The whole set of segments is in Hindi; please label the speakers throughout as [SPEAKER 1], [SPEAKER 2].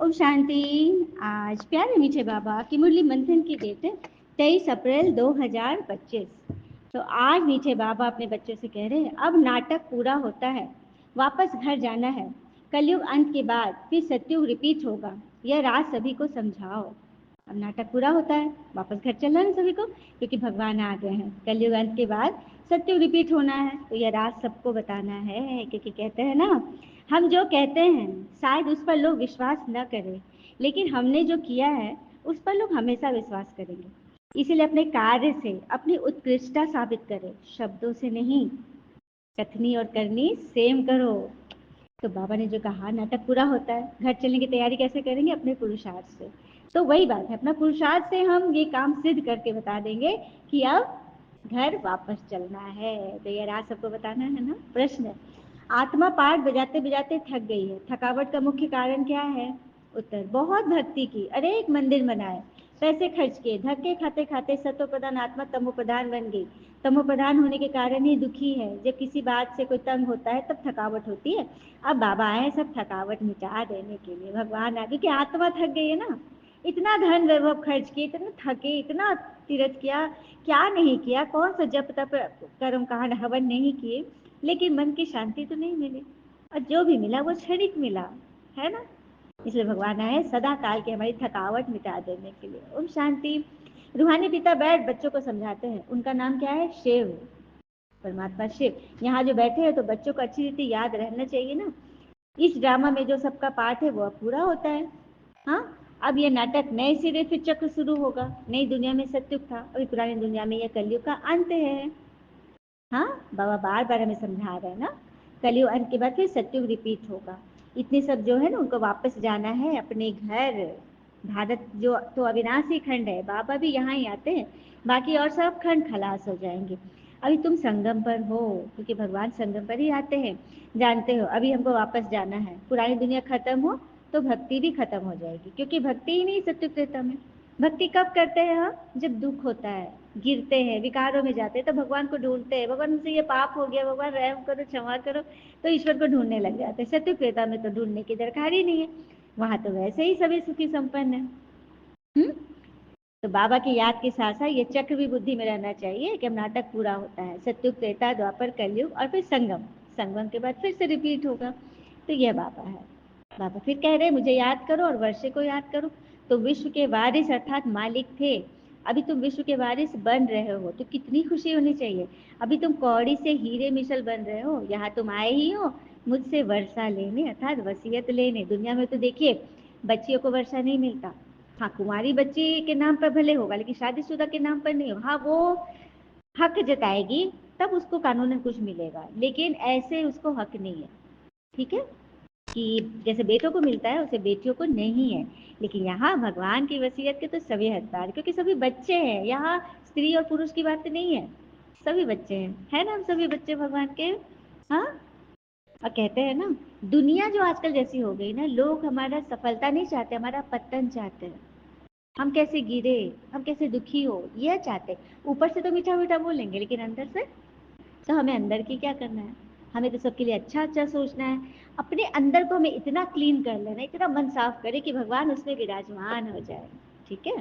[SPEAKER 1] ओम शांति। आज प्यारे मीठे बाबा की मुरली मंथन की डेट है 23 अप्रैल 2025। तो आज मीठे बाबा अपने बच्चों से कह रहे हैं, अब नाटक पूरा होता है, वापस घर जाना है। कलयुग अंत के बाद फिर सत्युग रिपीट होगा, यह राज सभी को समझाओ। अब नाटक पूरा होता है, वापस घर चलना है सभी को, क्योंकि भगवान आ गए हैं। कलयुग अंत के बाद सत्युग रिपीट होना है, तो यह राज सबको बताना है। क्योंकि कहते हैं ना, हम जो कहते हैं शायद उस पर लोग विश्वास न करें, लेकिन हमने जो किया है उस पर लोग हमेशा विश्वास करेंगे। इसीलिए अपने कार्य से अपनी उत्कृष्टता साबित करें, शब्दों से नहीं। कथनी और करनी सेम करो। तो बाबा ने जो कहा, नाटक पूरा होता है, घर चलने की तैयारी कैसे करेंगे? अपने पुरुषार्थ से। तो वही बात है, अपना पुरुषार्थ से हम ये काम सिद्ध करके बता देंगे कि अब घर वापस चलना है। तो ये राज सबको बताना है ना। प्रश्न, आत्मा पाठ बजाते बजाते थक गई है, थकावट का मुख्य कारण क्या है? उत्तर, बहुत भक्ति की, अनेक मंदिर बनाए, पैसे खर्च किए, धक्के खाते खाते सतो प्रधान आत्मा तमो प्रधान बन गई। तमो प्रधान होने के कारण ही दुखी है। जब किसी बात से कोई तंग होता है तब थकावट होती है। अब बाबा आए सब थकावट मिटा देने के लिए। भगवान आ, क्योंकि आत्मा थक गई है ना। इतना धन वैभव खर्च किए, इतना थके, इतना तीर्थ किया, क्या नहीं किया, कौन सा जप तप कर्म कांड हवन नहीं किए, लेकिन मन की शांति तो नहीं मिली। और जो भी मिला वो क्षणिक मिला, है ना। इसलिए भगवान आए सदा काल के हमारी थकावट मिटा देने के लिए। ओम शांति। रूहानी पिता बैठ बच्चों को समझाते हैं। उनका नाम क्या है? शिव, परमात्मा शिव। यहाँ जो बैठे हैं तो बच्चों को अच्छी रीति याद रहना चाहिए ना। इस ड्रामा में जो सबका पाठ है वो अब पूरा होता है। हाँ, अब ये नाटक नए सिरे फिर चक्र शुरू होगा। नई दुनिया में सत्युग था, अभी पुरानी दुनिया में यह कलयुग का अंत है। हाँ, बाबा बार बार हमें समझा रहे हैं ना, कलयुग अंत के बाद फिर सत्युग रिपीट होगा। इतने सब जो है ना, उनको वापस जाना है अपने घर। भारत जो तो अविनाशी खंड है, बाबा भी यहाँ ही आते हैं, बाकी और सब खंड खलास हो जाएंगे। अभी तुम संगम पर हो, क्योंकि भगवान संगम पर ही आते हैं, जानते हो। अभी हमको वापस जाना है, पुरानी दुनिया खत्म हो तो भक्ति भी खत्म हो जाएगी, क्योंकि भक्ति ही नहीं सत्युग त्रेता में। भक्ति कब करते हैं हम? जब दुख होता है, गिरते हैं, विकारों में जाते हैं, तो भगवान को ढूंढते हैं। भगवान से ये पाप हो गया, भगवान रहम करो, क्षमा करो, तो ईश्वर को ढूंढने लग जाते हैं। सत्युग त्रेता में तो ढूंढने की दरकार ही नहीं है, वहां तो वैसे ही सभी सुखी संपन्न है। तो बाबा की याद के साथ साथ ये चक्र भी बुद्धि में रहना चाहिए कि अब नाटक पूरा होता है, सत्युग त्रेता द्वापर कलयुग और फिर संगम। संगम के बाद फिर से रिपीट होगा। तो यह बाबा है। बाबा फिर कह रहे मुझे याद करो और वर्षे को याद करो। तो विश्व के वारिस अर्थात मालिक थे, अभी तुम विश्व के वारिस बन रहे हो, तो कितनी खुशी होनी चाहिए। अभी तुम कौड़ी से हीरे मिशल बन रहे हो, यहाँ तुम आए ही हो मुझसे वर्षा लेने, अर्थात वसीयत लेने। दुनिया में तो देखिए बच्चियों को वर्षा नहीं मिलता। हाँ, कुंवारी बच्ची के नाम पर भले होगा, लेकिन शादीशुदा के नाम पर नहीं होगा। हाँ, वो हक जताएगी तब उसको कानूनन कुछ मिलेगा, लेकिन ऐसे उसको हक नहीं है। ठीक है, कि जैसे बेटों को मिलता है उसे बेटियों को नहीं है। लेकिन यहाँ भगवान की वसीयत के तो सभी हकदार, क्योंकि सभी बच्चे हैं। यहाँ स्त्री और पुरुष की बात नहीं है, सभी बच्चे हैं, है ना। हम सभी बच्चे भगवान के। हाँ, और कहते हैं ना, दुनिया जो आजकल जैसी हो गई ना, लोग हमारा सफलता नहीं चाहते, हमारा पतन चाहते हैं। हम कैसे गिरे, हम कैसे दुखी हो, यह चाहते। ऊपर से तो मीठा मीठा बोलेंगे, लेकिन अंदर से तो हमें अंदर की क्या करना है? हमें तो सबके लिए अच्छा अच्छा सोचना है। अपने अंदर को हमें इतना क्लीन कर लेना, इतना मन साफ करे कि भगवान उसमें विराजमान हो जाए। ठीक है,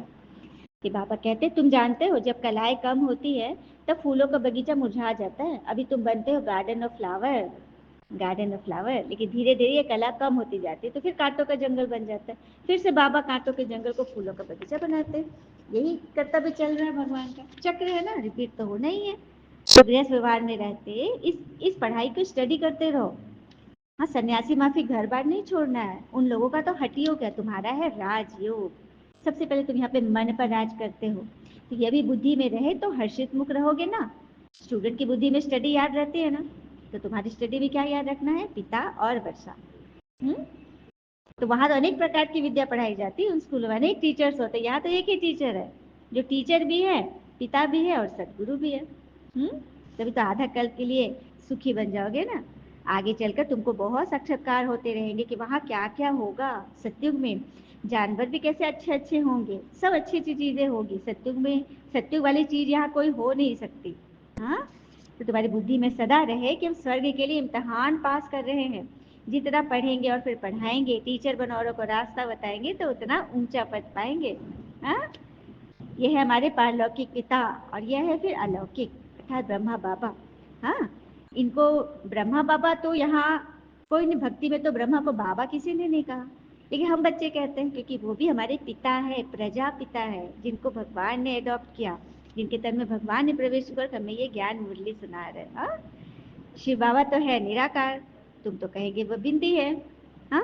[SPEAKER 1] कि बाबा कहते तुम जानते हो जब कलाएं कम होती है तब फूलों का बगीचा मुरझा जाता है। अभी तुम बनते हो garden of flower, garden of flower, लेकिन धीरे धीरे ये कला कम होती जाती है, तो फिर कांटों का जंगल बन जाता है। फिर से बाबा कांटों के जंगल को फूलों का बगीचा बनाते हैं। यही कर्तव्य चल रहा है, भगवान का चक्र है ना, रिपीट तो होना ही है। तो गृहस्थ व्यवहार में रहते इस पढ़ाई को स्टडी करते रहो। हाँ, सन्यासी माफी घर बार नहीं छोड़ना है। उन लोगों का तो हठयोग है, तुम्हारा है राजयोग। सबसे पहले तुम यहाँ पे मन पर राज करते हो, तो ये भी बुद्धि में रहे तो हर्षित मुख रहोगे ना। स्टूडेंट की बुद्धि में स्टडी याद रहती है ना, तो तुम्हारी स्टडी में क्या याद रखना है? पिता और वर्षा। तो वहां तो अनेक प्रकार की विद्या पढ़ाई जाती है, उन स्कूल में अनेक टीचर्स होते हैं। यहाँ तो एक ही टीचर है, जो टीचर भी है, पिता भी है और सदगुरु भी है। तभी तो आधा कल्प के लिए सुखी बन जाओगे ना। आगे चलकर तुमको बहुत साक्षात्कार होते रहेंगे कि वहाँ क्या क्या होगा। सत्युग में जानवर भी कैसे अच्छे अच्छे होंगे, सब अच्छी अच्छी चीजें होगी सत्युग में। सत्युग वाली चीज यहाँ कोई हो नहीं सकती। हाँ, तो तुम्हारी बुद्धि में सदा रहे कि हम स्वर्ग के लिए इम्तिहान पास कर रहे हैं, जितना पढ़ेंगे और फिर पढ़ाएंगे, टीचर बन औरों को रास्ता बताएंगे तो उतना ऊंचा पद पाएंगे। हाँ, यह है हमारे पारलौकिक पिता और यह है फिर अलौकिक अर्थात ब्रह्मा बाबा। हाँ, इनको ब्रह्मा बाबा तो यहाँ कोई नहीं, भक्ति में तो ब्रह्मा को बाबा किसी ने नहीं कहा, लेकिन हम बच्चे कहते हैं क्योंकि वो भी हमारे पिता है, प्रजापिता है, जिनको भगवान ने अडॉप्ट किया, जिनके तन में भगवान ने प्रवेश कर हमें ये ज्ञान मुरली सुना रहे। हाँ, शिव बाबा तो है निराकार, तुम तो कहेंगे वो बिंदी है। हाँ,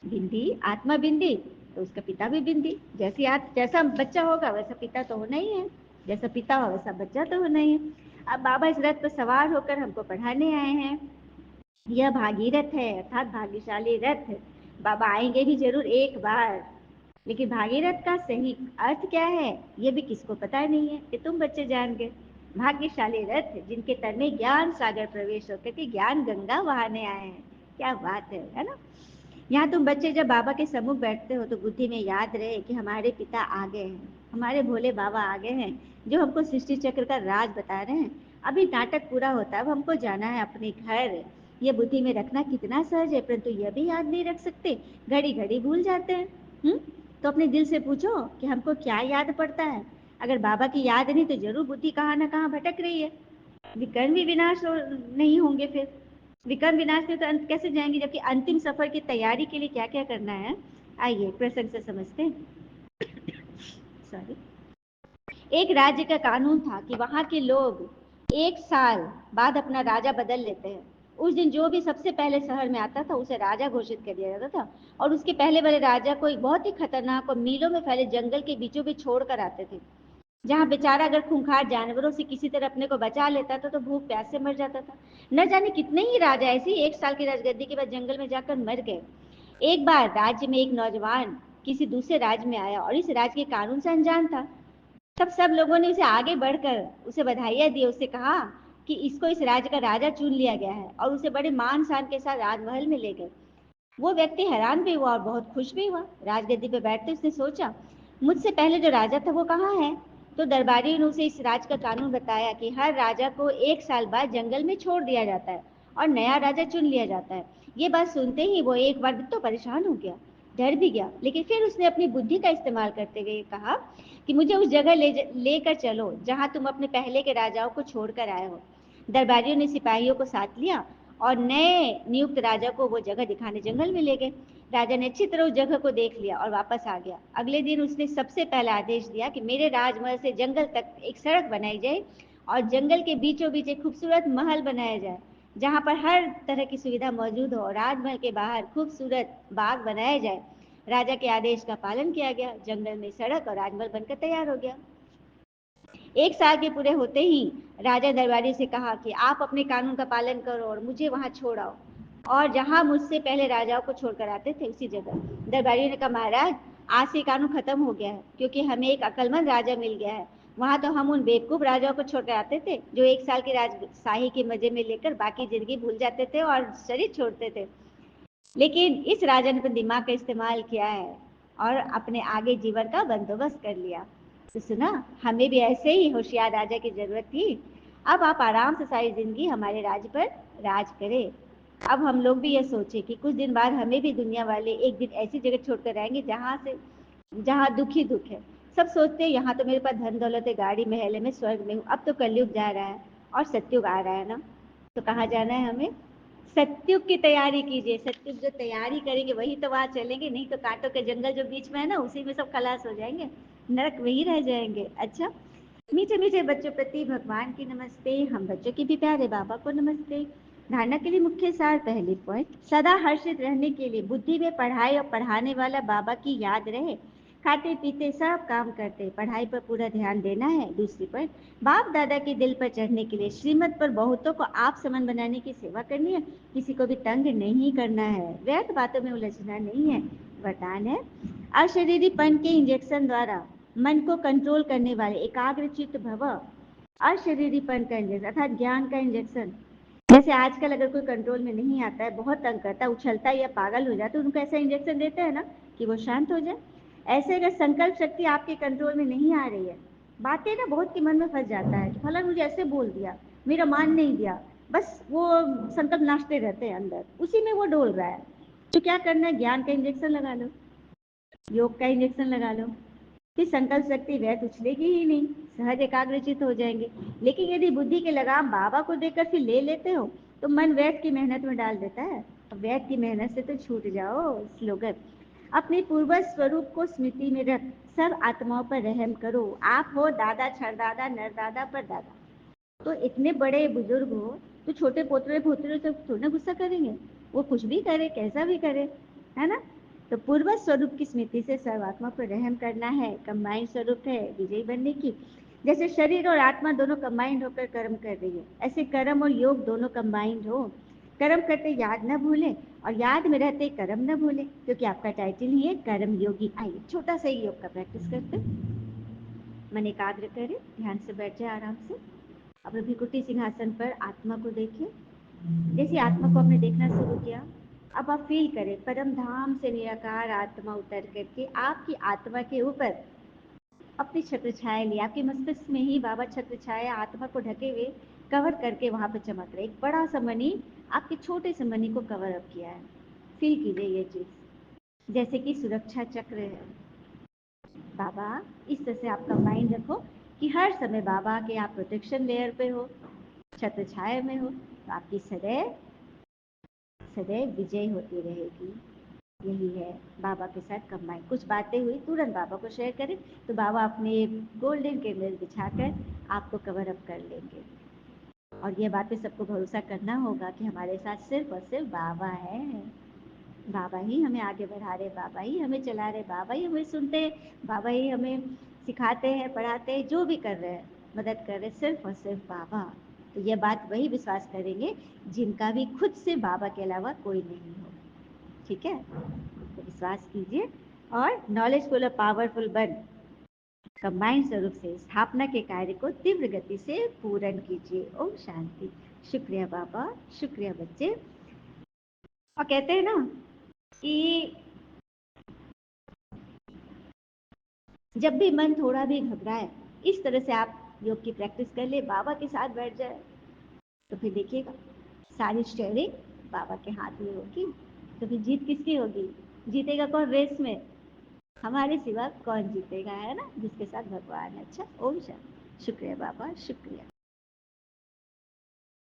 [SPEAKER 1] बिंदी आत्मा बिंदी, तो उसका पिता भी बिंदी। जैसा बच्चा होगा वैसा पिता तो होना ही है, जैसा पिता हो वैसा बच्चा तो होना ही है। अब बाबा इस रथ पर सवार होकर हमको पढ़ाने आए हैं। यह भागीरथ है अर्थात भाग्यशाली रथ। बाबा आएंगे भी जरूर एक बार, लेकिन भागीरथ का सही अर्थ क्या है ये भी किसको पता नहीं है, कि तुम बच्चे जान गए। भाग्यशाली रथ जिनके तन में ज्ञान सागर प्रवेश होकर के ज्ञान गंगा बहाने आए हैं। क्या बात है ना। यहाँ तुम बच्चे जब बाबा के सम्मुख बैठते हो तो बुद्धि में याद रहे कि हमारे पिता आ गए हैं, हमारे भोले बाबा आ गए हैं, जो हमको सृष्टि चक्र का राज बता रहे हैं। अभी नाटक पूरा होता है, अब हमको जाना है अपने घर। ये बुद्धि में रखना कितना सहज है, परंतु यह भी याद नहीं रख सकते, घड़ी घड़ी भूल जाते हैं। तो अपने दिल से पूछो कि हमको क्या याद पड़ता है। अगर बाबा की याद नहीं तो जरूर बुद्धि कहाँ ना कहाँ भटक रही है। विकर्ण भी विनाश नहीं होंगे, फिर विकर्ण विनाश में तो अंत कैसे जाएंगे, जबकि अंतिम सफर की तैयारी के लिए क्या क्या करना है, आइए प्रसंग से समझते हैं। सॉरी। एक राज्य का कानून था कि वहां के लोग 1 साल बाद अपना राजा बदल लेते हैं। उस दिन जो भी सबसे पहले शहर में आता था उसे राजा घोषित कर दिया जाता था, और उसके पहले वाले राजा को एक बहुत ही खतरनाक और मीलों में फैले जंगल के बीचों बीच छोड़ कर आते थे, जहाँ बेचारा अगर खूंखार जानवरों से किसी तरह अपने को बचा लेता था तो भूख प्यास से मर जाता था। न जाने कितने ही राजा ऐसे ही 1 साल की राजगद्दी के बाद जंगल में जाकर मर गए। एक बार राज्य में एक नौजवान किसी दूसरे राज्य में आया और इस राज्य के कानून से अनजान था। तब सब लोगों ने उसे आगे बढ़कर उसे बधाइयां दी, उसे कहा कि इसको इस राज्य का राजा चुन लिया गया है, और उसे बड़े मान शान के साथ राजमहल में ले गए। वो व्यक्ति हैरान भी हुआ और बहुत खुश भी हुआ। राजगद्दी पर बैठते उसने सोचा, मुझसे पहले जो राजा था वो कहाँ है। तो दरबारियों ने उसे इस राज का कानून बताया कि हर राजा को 1 साल बाद जंगल में छोड़ दिया जाता है और नया राजा चुन लिया जाता है। ये बात सुनते ही वो एक बार तो परेशान हो गया, डर भी गया, लेकिन फिर उसने अपनी बुद्धि का इस्तेमाल करते हुए कहा कि मुझे उस जगह लेकर चलो जहां तुम अपने पहले के राजाओं को छोड़कर आए हो। दरबारियों ने सिपाहियों को साथ लिया और नए नियुक्त राजा को वो जगह दिखाने जंगल में ले गए। राजा ने अच्छी तरह उस जगह को देख लिया और वापस आ गया। अगले दिन उसने सबसे पहला आदेश दिया कि मेरे राजमहल से जंगल तक एक सड़क बनाई जाए और जंगल के बीचों बीच एक खूबसूरत महल बनाया जाए जहां पर हर तरह की सुविधा मौजूद हो। राजमहल के बाहर खूबसूरत बाग बनाया जाए। राजा के आदेश का पालन किया गया, जंगल में सड़क और राजमहल बनकर तैयार हो गया। 1 साल के पूरे होते ही राजा दरबारी से कहा कि आप अपने कानून का पालन करो और मुझे वहां छोड़ आओ, और जहां मुझसे पहले राजाओं को छोड़कर आते थे उसी जगह। दरबारियों ने कहा, महाराज आज से कानून खत्म हो गया है, क्योंकि हमें एक अक्लमंद राजा मिल गया है। वहां तो हम उन बेवकूफ राजाओं को छोड़कर आते थे जो 1 साल की राजशाही के मजे में लेकर बाकी जिंदगी भूल जाते थे और शरीर छोड़ते थे, लेकिन इस राजा ने अपने दिमाग का इस्तेमाल किया है और अपने आगे जीवन का बंदोबस्त कर लिया। तो सुना, हमें भी ऐसे ही होशियार राजा की जरूरत थी। अब आप आराम से सारी जिंदगी हमारे राज्य पर राज करें। अब हम लोग भी ये सोचे कि कुछ दिन बाद हमें भी दुनिया वाले एक दिन ऐसी जगह छोड़कर आएंगे जहाँ दुख ही दुख है। सब सोचते हैं यहाँ तो मेरे पास धन दौलत है, गाड़ी महल है, मैं स्वर्ग में हूँ। अब तो कलयुग जा रहा है और सत्युग आ रहा है ना, तो कहाँ जाना है हमें, सत्युग की तैयारी कीजिए। सत्युग जो तैयारी करेंगे वही तो वहां चलेंगे, नहीं तो कांटों के जंगल जो बीच में है ना उसी में सब खलास हो जाएंगे, नरक वही रह जाएंगे। अच्छा, मीठे मीठे बच्चों प्रति भगवान की नमस्ते, हम बच्चों की भी प्यारे बाबा को नमस्ते। धारणा के लिए मुख्य सार, पहले पॉइंट, सदा हर्षित रहने के लिए बुद्धि में पढ़ाई और पढ़ाने वाला बाबा की याद रहे। खाते पीते सब काम करते पढ़ाई पर पूरा ध्यान देना है। दूसरी पॉइंट, बाप दादा के दिल पर चढ़ने के लिए श्रीमत पर बहुतों को आप समान बनाने की सेवा करनी है। किसी को भी तंग नहीं करना है, व्यर्थ बातों में उलझना नहीं है। वरदान है, अशरीरीपन के इंजेक्शन द्वारा मन को कंट्रोल करने वाले एकाग्र चित्त भव। अशरीरीपन का इंजेक्शन अर्थात ज्ञान का इंजेक्शन। जैसे आजकल अगर कोई कंट्रोल में नहीं आता है, बहुत तंग करता है, उछलता है या पागल हो जाता है, तो उनको ऐसा इंजेक्शन देते हैं ना कि वो शांत हो जाए। ऐसे अगर संकल्प शक्ति आपके कंट्रोल में नहीं आ रही है, बातें ना बहुत के मन में फंस जाता है, फलन मुझे ऐसे बोल दिया, मेरा मान नहीं दिया, बस वो संकल्प नाचते रहते हैं अंदर, उसी में वो डोल रहा है। तो क्या करना है, ज्ञान का इंजेक्शन लगा लो, योग का इंजेक्शन लगा लो, फिर संकल्प शक्ति व्यर्थ उछलेगी ही नहीं, सहज एकाग्रचित हो जाएंगे। लेकिन यदि बुद्धि के लगाम बाबा को देकर फिर ले लेते हो तो मन व्यर्थ की मेहनत में डाल देता है। व्यर्थ की मेहनत से तो छूट जाओ। स्लोगन, अपने पूर्वज स्वरूप को स्मृति में रख सब आत्माओं पर रहम करो। आप हो दादा, छरदादा, नरदादा, परदादा, तो इतने बड़े बुजुर्ग हो तो छोटे पोतरे पोतरे तो थोड़ा गुस्सा करेंगे, वो कुछ भी करे कैसा भी करे, है ना। तो पूर्व स्वरूप की स्मृति से सर्वात्मा पर रहम करना है, कंबाइंड स्वरूप है विजयी बनने की। जैसे शरीर और आत्मा दोनों कंबाइंड होकर कर्म कर रही है, ऐसे कर्म और योग दोनों कंबाइंड हो। कर्म करते याद न भूले और याद में रहते कर्म न भूले, क्योंकि आपका टाइटल ही है कर्म योगी। आइए छोटा सा ही योग का प्रैक्टिस करते, मन एकाग्र करें, ध्यान से बैठ जाए आराम से। अब भृकुटी सिंहासन पर आत्मा को देखें। जैसे आत्मा को आपने देखना शुरू किया, अब आप फील करें परम धाम से निराकार आत्मा उतर करके आपकी आत्मा के ऊपर अपनी छत्र छाया लिया। आपके मस्तिष्क में ही बाबा छत्र छाया आत्मा को ढके हुए कवर करके वहां पर चमक रहे। एक बड़ा सा मणि आपके छोटे से मणि को कवर अप किया है। फील कीजिए ये चीज, जैसे कि सुरक्षा चक्र है। बाबा इस तरह से आपका माइंड रखो कि हर समय बाबा के आप प्रोटेक्शन लेयर पे हो, छत्र छाया में हो, तो आपकी सदैव सदैव विजय होती रहेगी। यही है बाबा के साथ कंबाइन। कुछ बातें हुई तुरंत बाबा को शेयर करें तो बाबा अपने गोल्डन कैंडल दिखाकर आपको कवर अप कर लेंगे। और ये बातें सबको भरोसा करना होगा कि हमारे साथ सिर्फ और सिर्फ बाबा है। बाबा ही हमें आगे बढ़ा रहे, बाबा ही हमें चला रहे, बाबा ही हमें सुनते हैं, बाबा ही हमें सिखाते हैं, पढ़ाते हैं, जो भी कर रहे हैं, मदद कर रहे हैं, सिर्फ और सिर्फ बाबा। तो ये बात वही विश्वास करेंगे जिनका भी खुद से बाबा के अलावा कोई नहीं हो। ठीक है, तो विश्वास कीजिए और नॉलेजफुल और पावरफुल बन कंबाइंड स्वरूप से स्थापना के कार्य को तीव्र गति से पूर्ण कीजिए। ओम शांति। शुक्रिया बाबा, शुक्रिया बच्चे। और कहते हैं ना कि जब भी मन थोड़ा भी घबराए, इस तरह से आप योग की प्रैक्टिस कर ले, बाबा के साथ बैठ जाए, तो फिर देखिएगा सारी स्टेयरिंग बाबा के हाथ में होगी। तो फिर जीत किसकी होगी? जीतेगा कौन रेस में? हमारे सिवा कौन जीतेगा, है ना, जिसके साथ भगवान है। अच्छा, ओम शांति। शुक्रिया बाबा, शुक्रिया।